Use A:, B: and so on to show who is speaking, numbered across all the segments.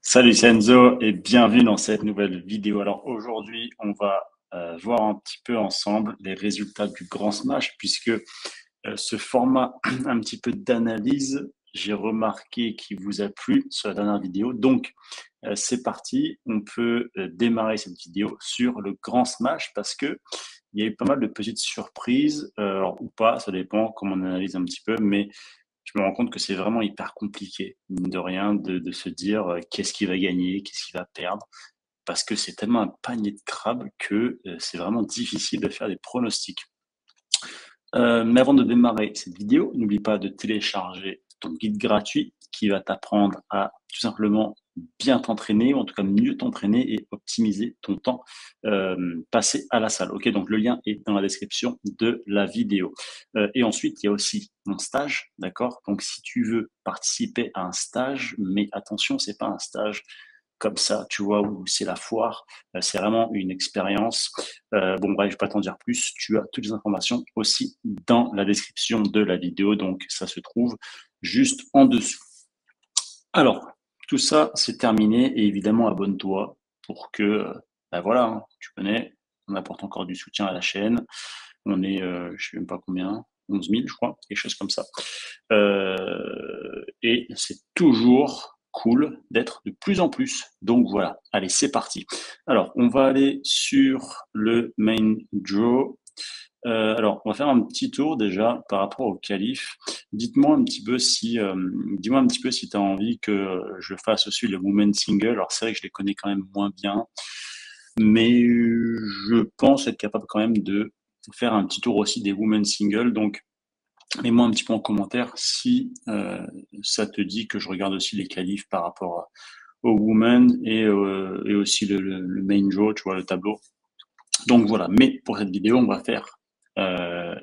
A: Salut c'est Enzo et bienvenue dans cette nouvelle vidéo. Alors aujourd'hui, on va voir un petit peu ensemble les résultats du Grand Smash puisque ce format un petit peu d'analyse, j'ai remarqué qu'il vous a plu sur la dernière vidéo. Donc c'est parti, on peut démarrer cette vidéo sur le Grand Smash parce que il y a eu pas mal de petites surprises, alors, ou pas, ça dépend comment on analyse un petit peu, mais je me rends compte que c'est vraiment hyper compliqué, mine de rien, de se dire qu'est-ce qui va gagner, qu'est-ce qui va perdre, parce que c'est tellement un panier de crabes que c'est vraiment difficile de faire des pronostics. Mais avant de démarrer cette vidéo, n'oublie pas de télécharger ton guide gratuit qui va t'apprendre à tout simplement bien t'entraîner, ou en tout cas mieux t'entraîner et optimiser ton temps passé à la salle. Ok, donc le lien est dans la description de la vidéo. Et ensuite, il y a aussi mon stage, d'accord? Donc si tu veux participer à un stage, mais attention, c'est pas un stage comme ça, tu vois, où c'est la foire. C'est vraiment une expérience. Bon, bref, je vais pas t'en dire plus. Tu as toutes les informations aussi dans la description de la vidéo. Donc, ça se trouve juste en dessous. Alors, tout ça, c'est terminé. Et évidemment, abonne-toi pour que, ben voilà, hein, tu connais, on apporte encore du soutien à la chaîne. On est, je sais même pas combien, 11 000, je crois, quelque chose comme ça. Et c'est toujours cool d'être de plus en plus. Donc voilà, allez, c'est parti. Alors, on va aller sur le main draw. Alors, on va faire un petit tour déjà par rapport au qualif. Dites-moi un petit peu si, dis-moi un petit peu si tu as envie que je fasse aussi le women single. Alors, c'est vrai que je les connais quand même moins bien, mais je pense être capable quand même de faire un petit tour aussi des women single. Donc, mets-moi un petit peu en commentaire si ça te dit que je regarde aussi les qualifs par rapport aux women et aussi le main draw, tu vois, le tableau. Donc voilà, mais pour cette vidéo, on va faire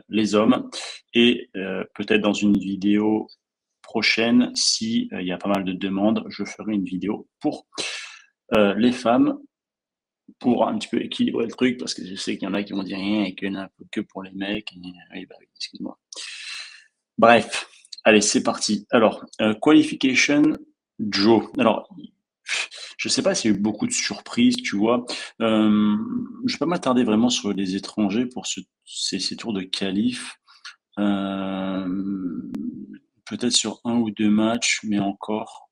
A: les hommes et peut-être dans une vidéo prochaine, si il y a pas mal de demandes, je ferai une vidéo pour les femmes pour un petit peu équilibrer le truc parce que je sais qu'il y en a qui vont dire rien et qu'il y en a que pour les mecs. Oui, bah, oui, excuse-moi. Bref, allez, c'est parti. Alors, qualification draw. Alors, je sais pas s'il y a eu beaucoup de surprises, tu vois. Je vais pas m'attarder vraiment sur les étrangers pour ces tours de qualif. Euh, Peut-être sur un ou deux matchs, mais encore,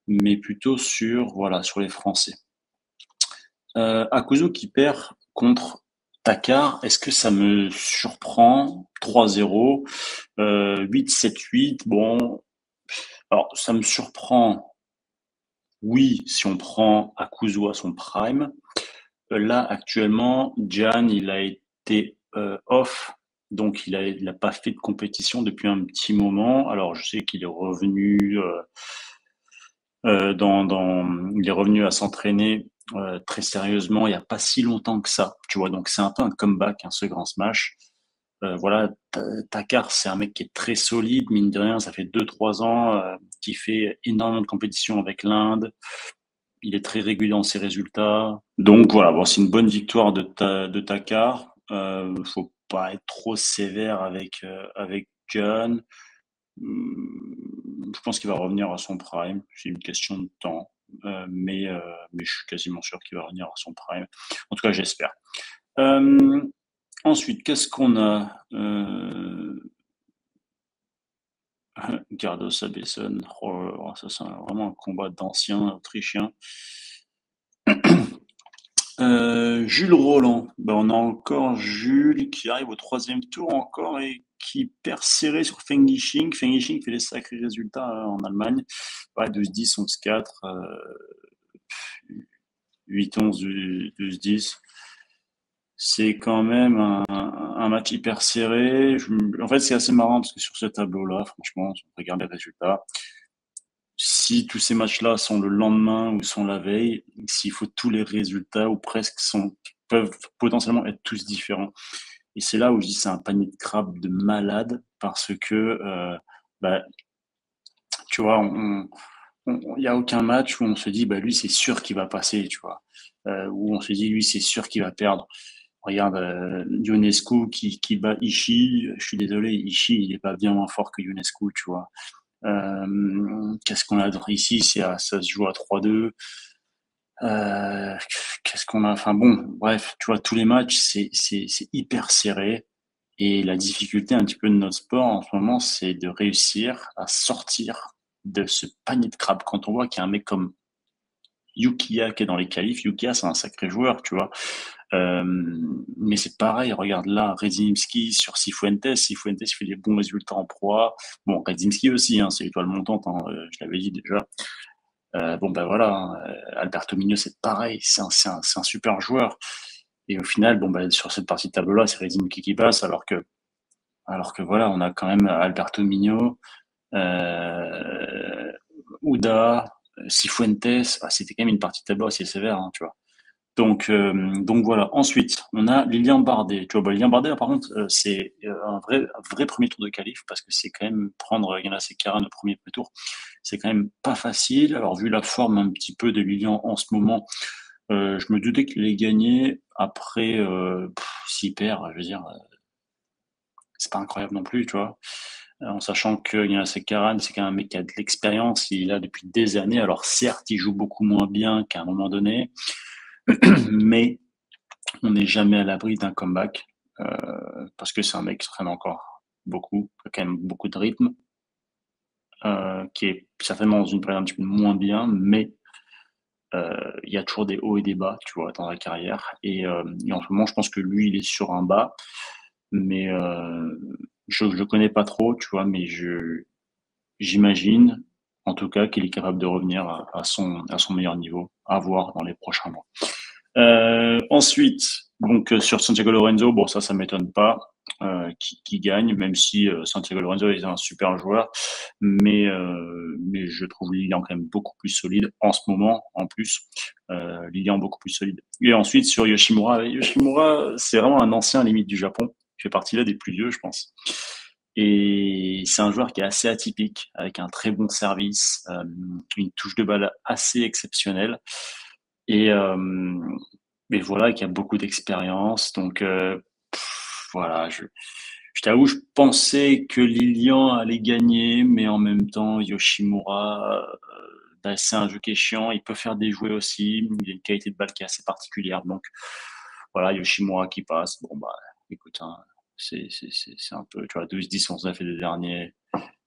A: mais plutôt sur, voilà, sur les Français. Akuzo qui perd contre Dakar, est-ce que ça me surprend? 3-0, 8-7-8, bon, alors ça me surprend, oui, si on prend Akuzo à son prime. Là, actuellement, Jan, il a été off, donc il a pas fait de compétition depuis un petit moment. Alors, je sais qu'il est revenu il est revenu à s'entraîner très sérieusement il y a pas si longtemps que ça, tu vois. Donc, c'est un peu un comeback, hein, ce Grand Smash. Voilà, Takar, c'est un mec qui est très solide, mine de rien. Ça fait 2-3 ans qu'il fait énormément de compétitions avec l'Inde. Il est très régulier dans ses résultats. Donc voilà, bon, c'est une bonne victoire de Takar. Faut pas être trop sévère avec John. Je pense qu'il va revenir à son prime. C'est une question de temps. Mais je suis quasiment sûr qu'il va revenir à son prime. En tout cas, j'espère. Euh, Ensuite, qu'est-ce qu'on a Gardos Abesson. Oh, ça, c'est vraiment un combat d'anciens autrichiens. Jules Roland. Ben, on a encore Jules qui arrive au troisième tour encore et qui perd serré sur Feng Yixing. Feng Yixing fait des sacrés résultats en Allemagne. Ouais, 12-10, 11-4, 8-11, 12-10. C'est quand même un match hyper serré. En fait, c'est assez marrant parce que sur ce tableau-là, franchement, si on regarde les résultats, si tous ces matchs-là sont le lendemain ou sont la veille, s'il faut tous les résultats ou presque peuvent potentiellement être tous différents. Et c'est là où je dis c'est un panier de crabes de malade parce que bah, tu vois, il y a aucun match où on se dit bah lui c'est sûr qu'il va passer, tu vois, où on se dit lui c'est sûr qu'il va perdre. Regarde Ionescu qui bat Ishii, je suis désolé, Ishii il est pas bien moins fort que Ionescu, tu vois. Qu'est-ce qu'on a ici? Ça se joue à 3-2. Euh, Qu'est-ce qu'on a? Enfin bon, bref, tu vois, tous les matchs, c'est hyper serré. Et la difficulté un petit peu de notre sport en ce moment, c'est de réussir à sortir de ce panier de crabes. Quand on voit qu'il y a un mec comme Yukiya qui est dans les qualifs, Yukiya c'est un sacré joueur, tu vois. Euh, mais c'est pareil, regarde là, Redzimski sur Cifuentes, Cifuentes fait des bons résultats en proie. Bon, Redzimski aussi, hein, c'est l'étoile montante, hein, je l'avais dit déjà. Bon ben voilà, hein, Alberto Migno c'est pareil, c'est un super joueur. Et au final, bon ben sur cette partie de tableau-là, c'est Redzimski qui passe, alors que voilà, on a quand même Alberto Migno, euh, Ouda, Cifuentes, ah, c'était quand même une partie de tableau assez sévère, hein, tu vois. Donc voilà. Ensuite, on a Lilian Bardet. Tu vois, bah, Lilian Bardet, là, par contre, c'est un vrai premier tour de qualif parce que c'est quand même prendre Yana Sekera au premier tour. C'est quand même pas facile. Alors, vu la forme un petit peu de Lilian en ce moment, je me doutais qu'il allait gagner. Après, s'il perd, je veux dire, c'est pas incroyable non plus, tu vois. En sachant que Yana Sekera, c'est quand même un mec qui a de l'expérience. Il est là depuis des années. Alors, certes, il joue beaucoup moins bien qu'à un moment donné, mais on n'est jamais à l'abri d'un comeback parce que c'est un mec qui traîne encore beaucoup, qui a quand même beaucoup de rythme, qui est certainement dans une période un petit peu moins bien, mais il y a toujours des hauts et des bas, tu vois, dans la carrière. Et en ce moment, je pense que lui, il est sur un bas, mais je le connais pas trop, tu vois, mais j'imagine, en tout cas, qu'il est capable de revenir à son meilleur niveau, à voir dans les prochains mois. Ensuite, donc sur Santiago Lorenzo, bon ça m'étonne pas qui gagne, même si Santiago Lorenzo est un super joueur, mais je trouve Lilian quand même beaucoup plus solide en ce moment. En plus, Lilian beaucoup plus solide. Et ensuite sur Yoshimura, Yoshimura c'est vraiment un ancien limite du Japon, il fait partie là des plus vieux, je pense. Et c'est un joueur qui est assez atypique, avec un très bon service, une touche de balle assez exceptionnelle. Et, mais voilà, qui a beaucoup d'expérience. Donc voilà, je t'avoue, je pensais que Lilian allait gagner, mais en même temps, Yoshimura, bah, c'est un jeu qui est chiant. Il peut faire des jouets aussi. Il a une qualité de balle qui est assez particulière. Donc voilà, Yoshimura qui passe. Bon bah, écoute, hein, c'est un peu, tu vois, 12-10, on se l'a fait les derniers.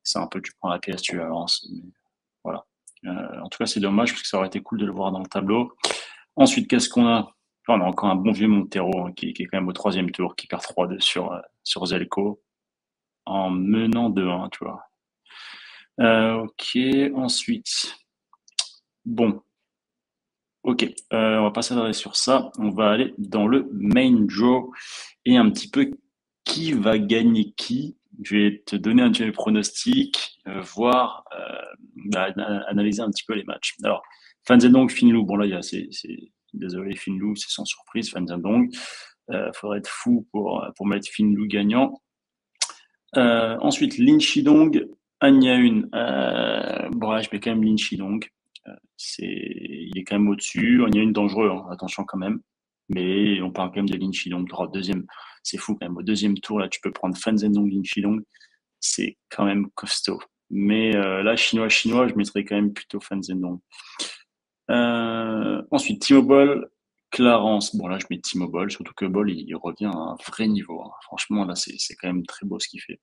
A: C'est un peu, tu prends la pièce, tu avances. Mais voilà. En tout cas, c'est dommage parce que ça aurait été cool de le voir dans le tableau. Ensuite, qu'est-ce qu'on a? On a encore un bon vieux Montero hein, qui est quand même au troisième tour, qui perd 3-2 sur Zelko en menant 2-1, tu vois. Ok, ensuite, bon, ok, on va pas s'attarder sur ça. On va aller dans le main draw et un petit peu qui va gagner qui. Je vais te donner un petit peu pronostic, voir, bah, analyser un petit peu les matchs. Alors, Fanzendong, Finlou, bon là, désolé, Finlou, c'est sans surprise, Fanzendong. Faudrait être fou pour mettre Finlou gagnant. Ensuite, Lin Shidong, Anyaun. Bon, là, je mets quand même Lin Shidong. Il est quand même au-dessus. Anyaun dangereux, hein, attention quand même. Mais on parle quand même de Lin Shidong. Deuxième, c'est fou quand même. Au deuxième tour, là, tu peux prendre Fan Zhendong, Lin Shidong. C'est quand même costaud. Mais là, chinois, je mettrais quand même plutôt Fan Zhendong. Ensuite, Timo Boll, Clarence. Bon, là, je mets Timo Boll, surtout que Boll, il revient à un vrai niveau, hein. Franchement, là, c'est quand même très beau ce qu'il fait.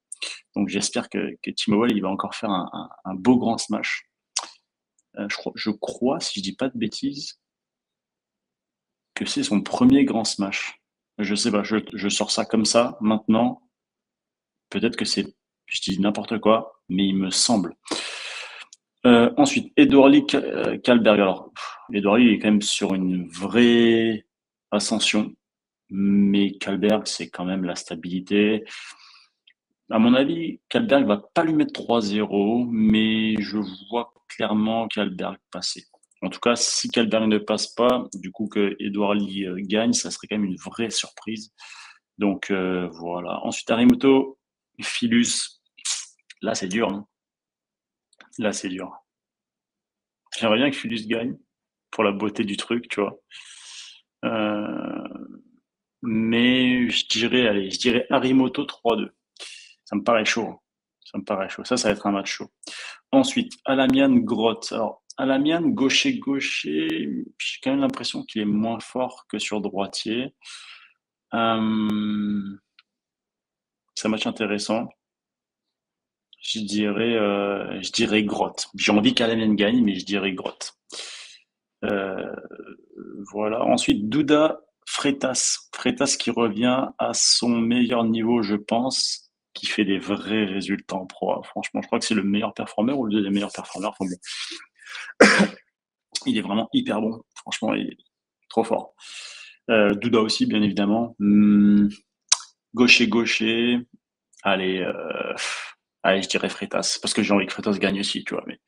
A: Donc, j'espère que Timo Boll, il va encore faire un beau grand smash. Je crois, si je dis pas de bêtises, que c'est son premier grand smash. Je sais pas, je sors ça comme ça, maintenant. Peut-être que je dis n'importe quoi, mais il me semble. Ensuite, Edouard Lee, Kalberg. Alors, Edouard Lee est quand même sur une vraie ascension, mais Kalberg, c'est quand même la stabilité. À mon avis, Kalberg va pas lui mettre 3-0, mais je vois clairement Kalberg passer. En tout cas, si Kalberg ne passe pas, du coup que Edouard Lee gagne, ça serait quand même une vraie surprise. Donc voilà. Ensuite, Arimoto, Philus. Là, c'est dur, hein. Là, c'est dur. J'aimerais bien que Philus gagne pour la beauté du truc, tu vois. Euh, mais je dirais Arimoto 3-2. Ça me paraît chaud, hein. Ça me paraît chaud. Ça va être un match chaud. Ensuite, Alamian Grotte. Alors, Alamian, gaucher, j'ai quand même l'impression qu'il est moins fort que sur droitier. C'est un match intéressant. Je dirais Grotte. J'ai envie qu'Alamian gagne, mais je dirais Grotte. Euh, voilà. Ensuite, Douda Freitas. Freitas qui revient à son meilleur niveau, je pense, qui fait des vrais résultats en pro. Franchement, je crois que c'est le meilleur performeur ou le deuxième meilleur performeur. Enfin bon, il est vraiment hyper bon. Franchement, il est trop fort. Douda aussi, bien évidemment. Gaucher. Allez, allez, je dirais Freitas, parce que j'ai envie que Freitas gagne aussi, tu vois. Mais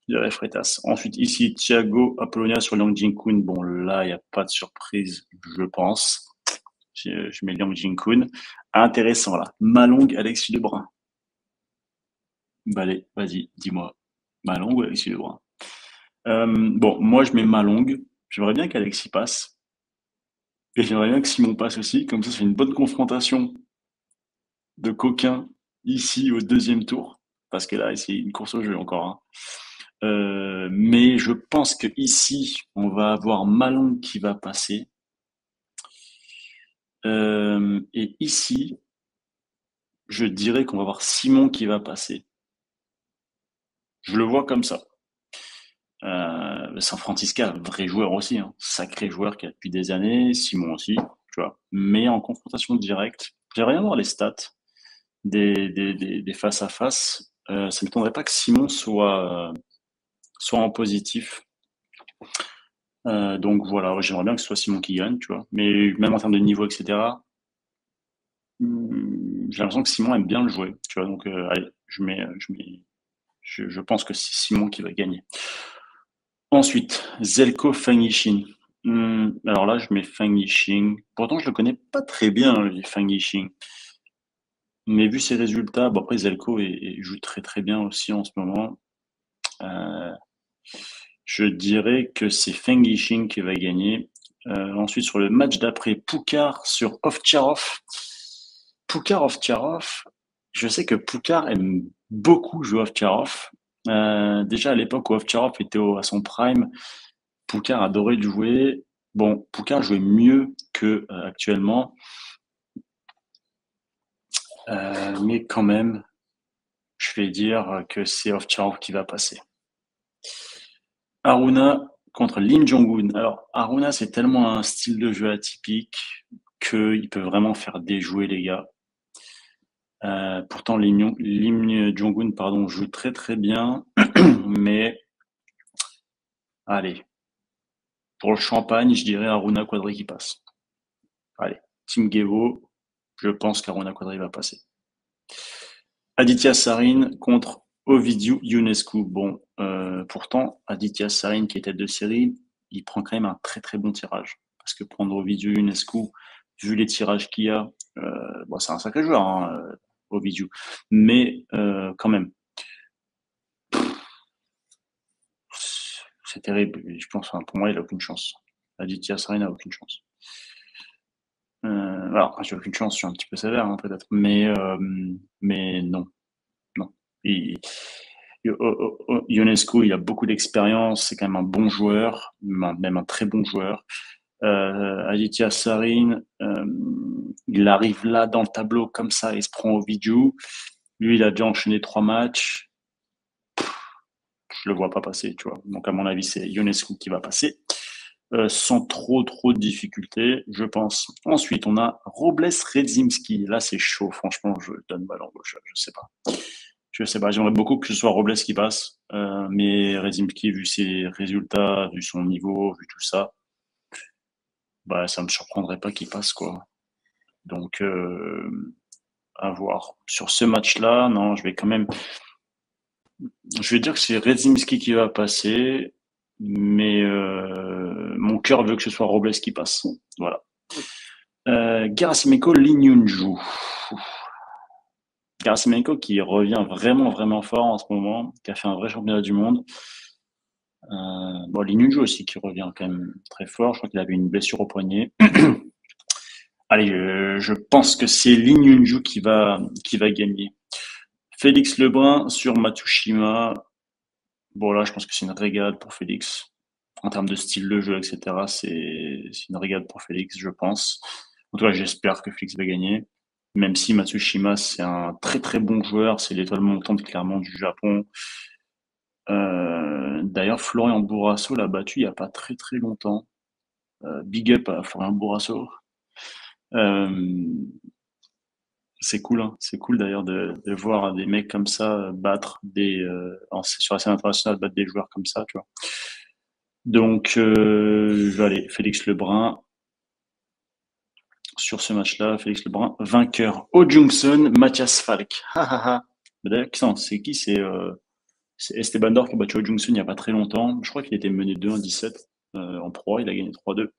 A: je dirais Freitas. Ensuite, ici, Thiago Apollonia sur Liang Jin-kun. Bon, là, il n'y a pas de surprise, je pense. Je mets Liang Jin-kun. Intéressant, là. Malong, Alexis Lebrun. Bah, allez, vas-y, dis-moi. Malong ou Alexis Lebrun? Bon, moi, je mets Malong. J'aimerais bien qu'Alexis passe. Et j'aimerais bien que Simon passe aussi. Comme ça fait une bonne confrontation de coquins ici au deuxième tour. Parce que là, c'est une course au jeu encore, hein. Mais je pense que ici, on va avoir Malong qui va passer. Et ici, je dirais qu'on va avoir Simon qui va passer. Je le vois comme ça. San Francisco, vrai joueur aussi, hein. Sacré joueur qui a depuis des années. Simon aussi, tu vois. Mais en confrontation directe, j'aimerais bien voir les stats des face à face. Ça m'étonnerait pas que Simon soit en positif. Donc voilà, j'aimerais bien que ce soit Simon qui gagne, tu vois. Mais même en termes de niveau, etc., j'ai l'impression que Simon aime bien le jouer, tu vois. Donc allez, je pense que c'est Simon qui va gagner. Ensuite, Zelko Feng Yixing. Alors là, je mets Feng Yixing. Pourtant, je le connais pas très bien, Feng Yixing. Mais vu ses résultats, bon après Zelko joue très très bien aussi en ce moment. Euh, je dirais que c'est Feng Yixing qui va gagner. Ensuite, sur le match d'après, Poukar sur Ovtcharov. Poukar Ovtcharov, je sais que Poukar aime beaucoup jouer Ovtcharov. Déjà à l'époque où Ovtcharov était à son prime, Poukar adorait le jouer. Bon, Poukar jouait mieux que actuellement, mais quand même, je vais dire que c'est Ovtcharov qui va passer. Haruna contre Lim Jong-un. Alors, Haruna, c'est tellement un style de jeu atypique qu'il peut vraiment faire déjouer les gars. Pourtant, Lim Jong-un, pardon, joue très très bien, mais allez, pour le champagne, je dirais Haruna Quadri qui passe. Allez, Team Gevo, je pense qu'Haruna Quadri va passer. Aditya Sarin contre Ovidiu Ionescu. Bon, pourtant, Aditya Sarin, qui est tête de série, il prend quand même un très très bon tirage. Parce que prendre Ovidiu Ionescu, vu les tirages qu'il y a, bon, c'est un sacré joueur, hein, Ovidiu. Mais quand même, c'est terrible. Je pense, enfin, pour moi, il n'a aucune chance. Aditya Sarin n'a aucune chance. Alors, j'ai aucune chance, je suis un petit peu sévère, hein, peut-être. Mais non, non. Ionescu, il a beaucoup d'expérience, c'est quand même un bon joueur, même un très bon joueur. Aditya Sarin, il arrive là dans le tableau comme ça, il se prend au vidéo. Lui, il a déjà enchaîné 3 matchs. Je le vois pas passer, tu vois. Donc, à mon avis, c'est Ionescu qui va passer. Sans trop de difficultés, je pense. Ensuite, on a Robles-Redzimski. Là, c'est chaud, franchement, je donne balle en gauche, je sais pas. Je sais pas, j'aimerais beaucoup que ce soit Robles qui passe, mais Redzimski, vu ses résultats, vu son niveau, vu tout ça, bah ça me surprendrait pas qu'il passe quoi. Donc à voir. Sur ce match-là, non, je vais dire que c'est Redzimski qui va passer, mais mon cœur veut que ce soit Robles qui passe. Voilà. Gerasimenko Lee Yun-ju. Gerasimenko qui revient vraiment fort en ce moment, qui a fait un vrai championnat du monde. Bon, Lee Yun-ju aussi qui revient quand même très fort. Je crois qu'il avait une blessure au poignet. Allez, je pense que c'est Lee Yun-ju qui va gagner. Félix Lebrun sur Matsushima. Bon, là, je pense que c'est une régate pour Félix. En termes de style de jeu, etc., c'est une régate pour Félix, je pense. En tout cas, j'espère que Félix va gagner. Même si Matsushima, c'est un très très bon joueur, c'est l'étoile montante clairement du Japon. D'ailleurs, Florian Bourrasso l'a battu il y a pas très très longtemps. Big up à Florian Bourrasso. Euh, c'est cool, hein. C'est cool d'ailleurs de voir des mecs comme ça battre sur la scène internationale, battre des joueurs comme ça, tu vois. Donc, allez, Félix Lebrun sur ce match-là. Félix Lebrun, vainqueur. O Jungson, Mathias Falk. Ha, ha, ha. D'ailleurs, c'est qui? C'est Esteban Dor qui a battu O Jungson il n'y a pas très longtemps. Je crois qu'il était mené 2-1-17 en pro. Il a gagné 3-2.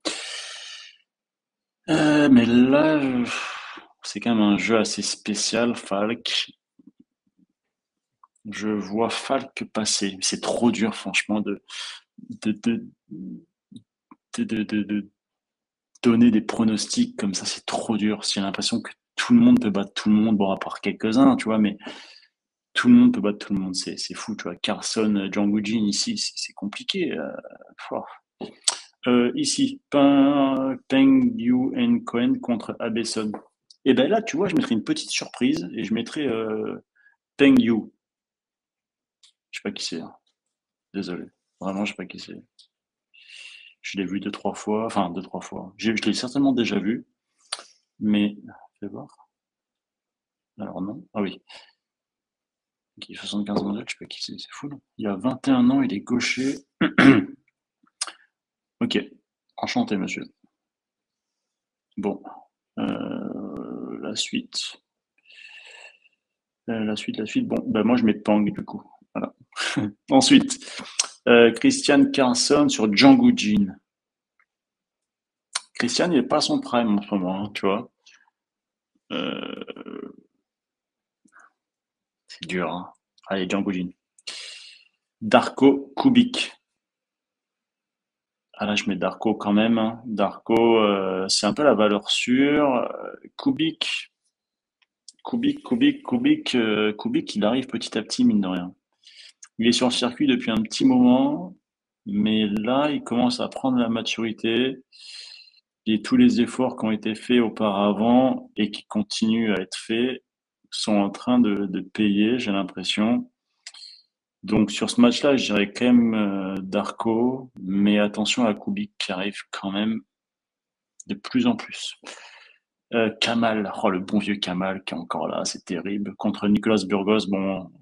A: Mais là, c'est quand même un jeu assez spécial, Falk. Je vois Falk passer. C'est trop dur, franchement, de, de, de donner des pronostics comme ça. C'est trop dur. J'ai l'impression que tout le monde peut battre tout le monde, bon, à part quelques-uns, tu vois, mais tout le monde peut battre tout le monde. C'est fou, tu vois. Carson, Django Jean, ici, c'est compliqué. Ici, Peng Yu Cohen contre Abeson. Et ben là, tu vois, je mettrais une petite surprise et je mettrais Peng Yu. Je sais pas qui c'est, hein. Désolé. Vraiment, je sais pas qui c'est. Je l'ai vu deux, trois fois. Enfin, deux, trois fois. Je l'ai certainement déjà vu. Mais, fais voir. Alors non. Ah oui. Qui a 75 ans d'âge, je sais pas qui c'est fou, non. Il a 21 ans, il est gaucher. Ok. Enchanté, monsieur. Bon. La suite. La suite. Bon, ben moi je mets Pang du coup. Voilà. Ensuite, Christian Carlson sur Django Jean. Christian, il n'est pas à son prime en ce moment, hein, tu vois. Euh, c'est dur, hein. Allez, Django Jean. Darko Kubik. Ah là, je mets Darko quand même, hein. Darko, c'est un peu la valeur sûre. Kubik, Kubik, il arrive petit à petit, mine de rien. Il est sur le circuit depuis un petit moment, mais là, il commence à prendre la maturité et tous les efforts qui ont été faits auparavant et qui continuent à être faits sont en train de payer, j'ai l'impression. Donc sur ce match-là, je dirais quand même Darko, mais attention à Kubik qui arrive quand même de plus en plus. Kamal, oh le bon vieux Kamal qui est encore là, c'est terrible. Contre Nicolas Burgos, bon,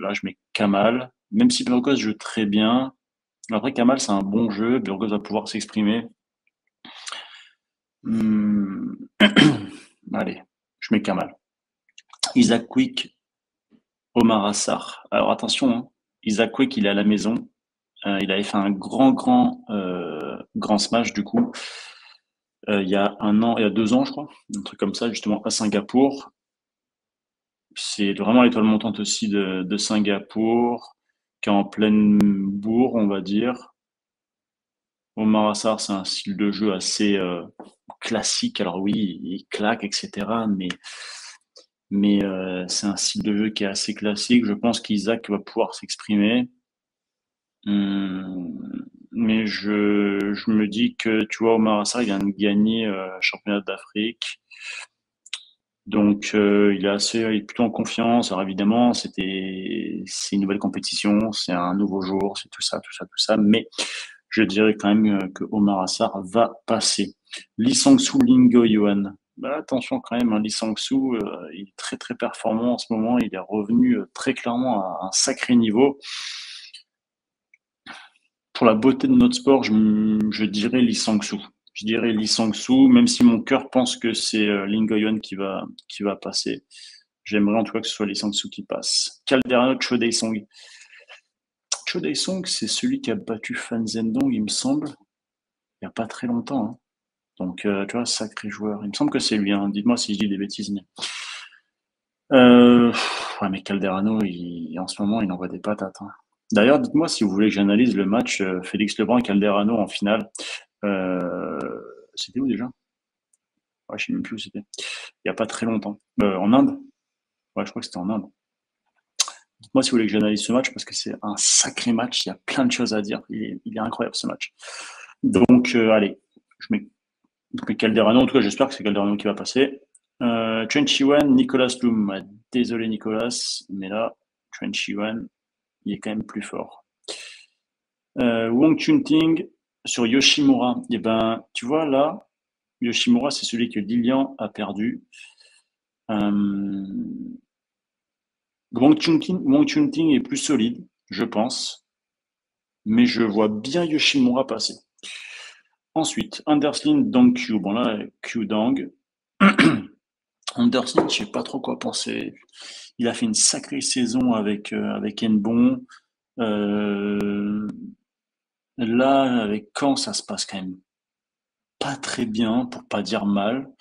A: là je mets Kamal, même si Burgos joue très bien. Après Kamal, c'est un bon jeu, Burgos va pouvoir s'exprimer. Hmm. Allez, je mets Kamal. Isaac Quick, Omar Assar. Alors attention, hein, Isaac Quick, il est à la maison. Il avait fait un grand smash du coup. Il y a un an, il y a 2 ans, je crois, un truc comme ça, justement à Singapour. C'est vraiment l'étoile montante aussi de Singapour, qui est en pleine bourre, on va dire. Omar Assar, c'est un style de jeu assez classique. Alors oui, il claque, etc. Mais c'est un style de jeu qui est assez classique. Je pense qu'Isaac va pouvoir s'exprimer. Mais je me dis que, tu vois, Omar Assar, il vient de gagner championnat d'Afrique. Donc, il est plutôt en confiance. Alors évidemment, c'est une nouvelle compétition, c'est un nouveau jour, c'est tout ça, tout ça, tout ça. Mais je dirais quand même que Omar Assar va passer. Lee Sang-soo, Lingo Yuan. Bah, attention quand même, hein, Lee Sang-soo, il est très très performant en ce moment. Il est revenu très clairement à un sacré niveau. Pour la beauté de notre sport, je dirais Lee Sang-soo. Je dirais Lee Sang-soo, même si mon cœur pense que c'est Ling Goyon qui va passer. J'aimerais en tout cas que ce soit Lee Sang-soo qui passe. Calderano, Cho Dae-song. Cho Dae-song, c'est celui qui a battu Fan Zhendong, il me semble, il n'y a pas très longtemps, hein. Donc, tu vois, sacré joueur. Il me semble que c'est lui, hein. Dites-moi si je dis des bêtises. Ouais, mais Calderano, en ce moment, il envoie des patates, hein. D'ailleurs, dites-moi si vous voulez que j'analyse le match Félix Lebrun et Calderano en finale. Euh, C'était où déjà? Ouais, je sais même plus où c'était. Il y a pas très longtemps. En Inde? Ouais, je crois que c'était en Inde. Dites-moi si vous voulez que j'analyse ce match parce que c'est un sacré match. Il y a plein de choses à dire. Il est incroyable ce match. Donc, allez, je mets Calderano. En tout cas, j'espère que c'est Calderano qui va passer. Chen Chiwan, Nicolas Loom. Désolé, Nicolas, mais là, Chen Chiwan, il est quand même plus fort. Wong Chunting sur Yoshimura. Et ben, tu vois, là, Yoshimura, c'est celui que Lilian a perdu. Wang Chunting est plus solide, je pense, mais je vois bien Yoshimura passer. Ensuite, Anderslin, Dang Q. Bon là, Q Dang. Anderslin, je sais pas trop quoi penser. Il a fait une sacrée saison avec Nbon. Là, avec Caen, ça se passe quand même pas très bien, pour pas dire mal.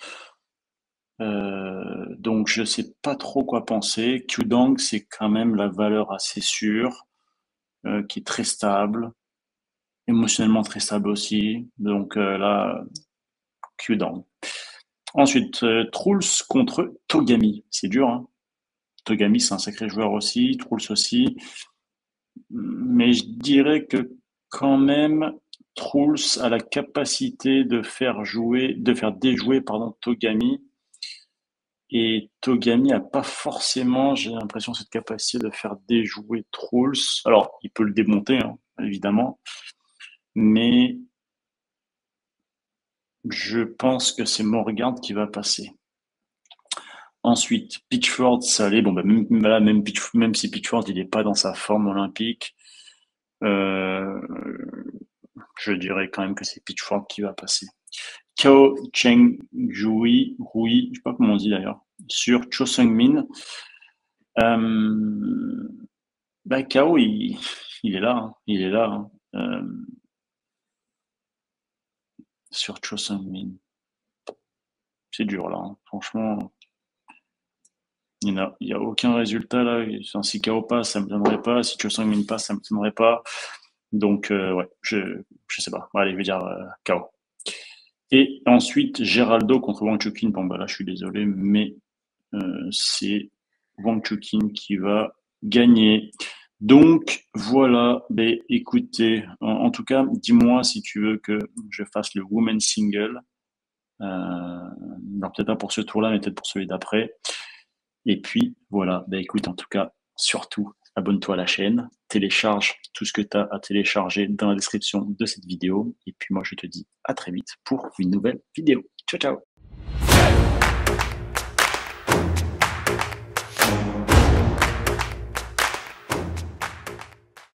A: Donc je sais pas trop quoi penser. Qdang, c'est quand même la valeur assez sûre, qui est très stable, émotionnellement très stable aussi. Donc là, Qdang. Ensuite, Truls contre Togami. C'est dur, hein. Togami, c'est un sacré joueur aussi, Truls aussi. Mais je dirais que quand même, Truls a la capacité de faire déjouer, pardon, Togami. Et Togami a pas forcément, j'ai l'impression, cette capacité de faire déjouer Truls. Alors, il peut le démonter, hein, évidemment, mais je pense que c'est Morgard qui va passer. Ensuite, Pitchford, Salé. Bon, bah, même si Pitchford il n'est pas dans sa forme olympique, euh, je dirais quand même que c'est Pitchford qui va passer. Kao Cheng Rui, je sais pas comment on dit d'ailleurs, sur Cho Seung-min. Euh, Bah, Kao, il est là, hein, il est là, hein. Sur Cho Seung-min. C'est dur là, hein. Franchement, il y a aucun résultat là. Enfin, si Kao passe, ça me donnerait pas. Si Cho Seung-min passe, ça me donnerait pas. Donc ouais, je sais pas. Allez, je vais dire Kao. Et ensuite, Geraldo contre Wang Chuqin. Bon bah là, je suis désolé, mais c'est Wang Chuqin qui va gagner. Donc voilà, ben écoutez, en tout cas, dis-moi si tu veux que je fasse le women's single. Alors peut-être pas pour ce tour-là, mais peut-être pour celui d'après. Et puis voilà, ben écoute, en tout cas, surtout, abonne-toi à la chaîne, télécharge tout ce que tu as à télécharger dans la description de cette vidéo. Et puis moi, je te dis à très vite pour une nouvelle vidéo. Ciao, ciao!